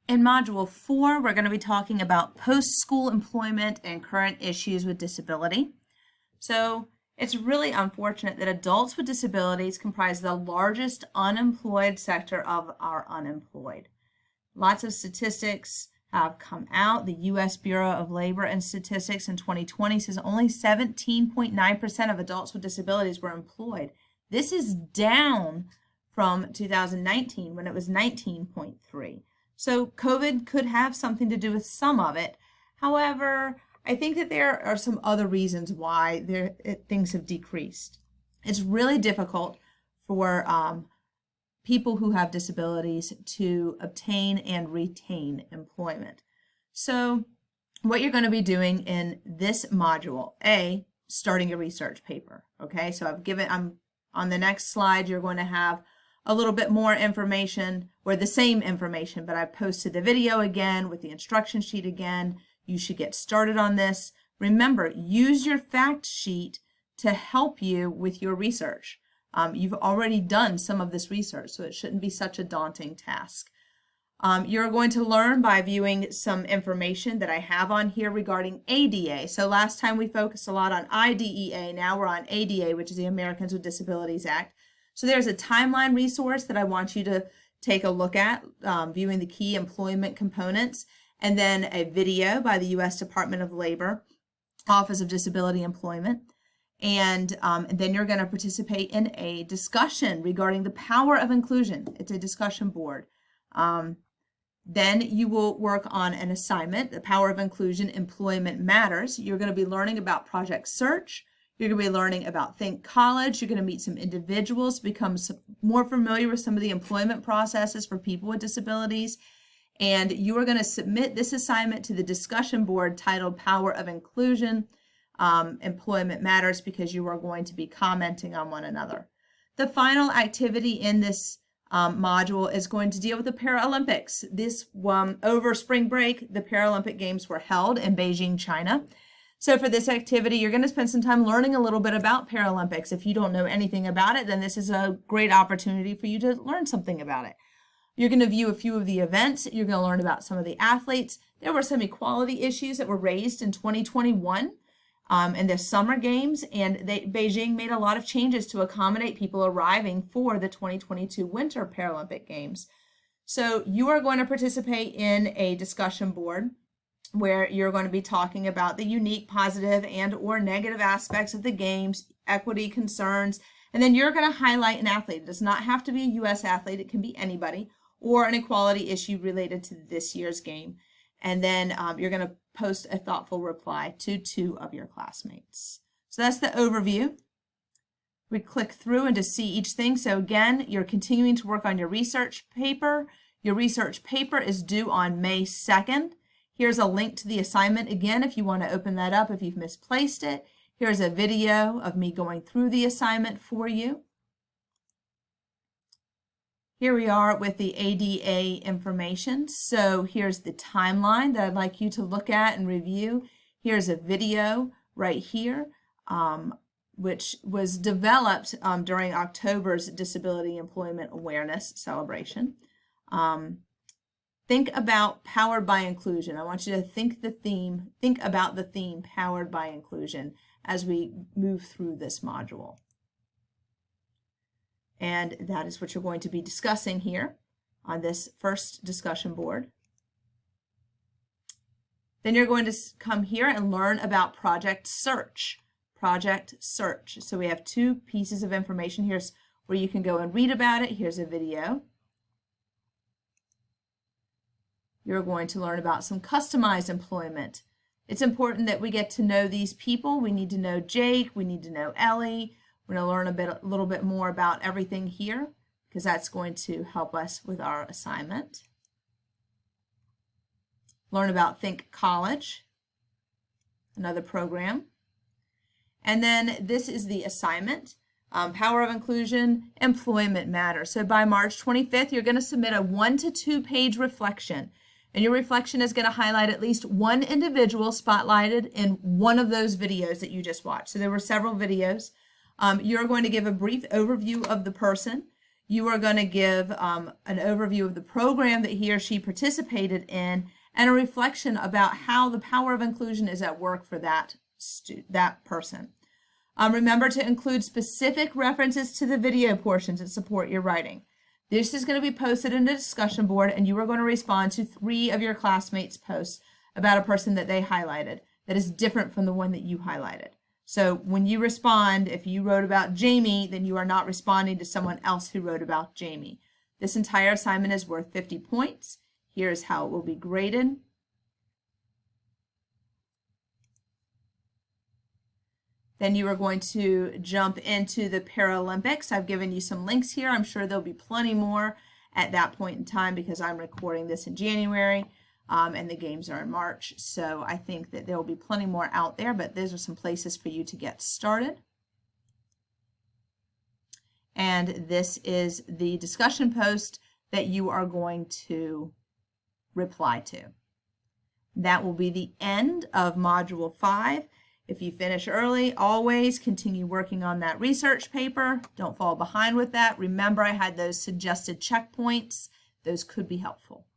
In Module 4, we're going to be talking about post-school employment and current issues with disability. So it's really unfortunate that adults with disabilities comprise the largest unemployed sector of our unemployed. Lots of statistics have come out. The U.S. Bureau of Labor and Statistics in 2020 says only 17.9% of adults with disabilities were employed. This is down from 2019 when it was 19.3%. So COVID could have something to do with some of it. However, I think that there are some other reasons why things have decreased. It's really difficult for people who have disabilities to obtain and retain employment. So what you're going to be doing in this module, starting a research paper. Okay, so I'm on the next slide, you're going to have a little bit more information, or the same information, but I've posted the video again with the instruction sheet again. You should get started on this. Remember, use your fact sheet to help you with your research. You've already done some of this research, so it shouldn't be such a daunting task. You're going to learn by viewing some information that I have on here regarding ADA. So last time we focused a lot on IDEA, now we're on ADA, which is the Americans with Disabilities Act. So there's a timeline resource that I want you to take a look at, viewing the key employment components, and then a video by the U.S. Department of Labor, Office of Disability Employment. And then you're going to participate in a discussion regarding the power of inclusion. It's a discussion board. Then you will work on an assignment, the power of inclusion, employment matters. You're going to be learning about Project Search. You're going to be learning about Think College. You're going to meet some individuals, become more familiar with some of the employment processes for people with disabilities. And you are going to submit this assignment to the discussion board titled Power of Inclusion, Employment Matters, because you are going to be commenting on one another. The final activity in this module is going to deal with the Paralympics. This over spring break, the Paralympic Games were held in Beijing, China. So for this activity, you're going to spend some time learning a little bit about Paralympics. If you don't know anything about it, then this is a great opportunity for you to learn something about it. You're going to view a few of the events. You're going to learn about some of the athletes. There were some equality issues that were raised in 2021 in the Summer Games, and Beijing made a lot of changes to accommodate people arriving for the 2022 Winter Paralympic Games. So you are going to participate in a discussion board where you're going to be talking about the unique positive and or negative aspects of the games, equity concerns, and then you're going to highlight an athlete. It does not have to be a U.S. athlete. It can be anybody, or an equality issue related to this year's game. And then you're going to post a thoughtful reply to 2 of your classmates. So that's the overview. We click through and to see each thing. So again, you're continuing to work on your research paper. Your research paper is due on May 2nd. Here's a link to the assignment again if you want to open that up if you've misplaced it. Here's a video of me going through the assignment for you. Here we are with the ADA information. So here's the timeline that I'd like you to look at and review. Here's a video right here, which was developed during October's Disability Employment Awareness Celebration. Think about powered by inclusion. I want you to think about the theme powered by inclusion as we move through this module. And that is what you're going to be discussing here on this first discussion board. Then you're going to come here and learn about Project Search. Project Search. So we have 2 pieces of information. Here's where you can go and read about it. Here's a video. You're going to learn about some customized employment. It's important that we get to know these people. We need to know Jake. We need to know Ellie. We're going to learn a little bit more about everything here because that's going to help us with our assignment. Learn about Think College, another program. And then this is the assignment, Power of Inclusion, Employment Matters. So by March 25th, you're going to submit a 1 to 2 page reflection. And your reflection is going to highlight at least one individual spotlighted in one of those videos that you just watched. So there were several videos. You're going to give a brief overview of the person. You are going to give an overview of the program that he or she participated in and a reflection about how the power of inclusion is at work for that person. Remember to include specific references to the video portions that support your writing. This is going to be posted in the discussion board, and you are going to respond to 3 of your classmates' posts about a person that they highlighted that is different from the one that you highlighted. So when you respond, if you wrote about Jamie, then you are not responding to someone else who wrote about Jamie. This entire assignment is worth 50 points. Here's how it will be graded. Then you are going to jump into the Paralympics. I've given you some links here. I'm sure there'll be plenty more at that point in time because I'm recording this in January and the games are in March. So I think that there will be plenty more out there, but those are some places for you to get started. And this is the discussion post that you are going to reply to. That will be the end of Module 5. If you finish early, always continue working on that research paper. Don't fall behind with that. Remember, I had those suggested checkpoints. Those could be helpful.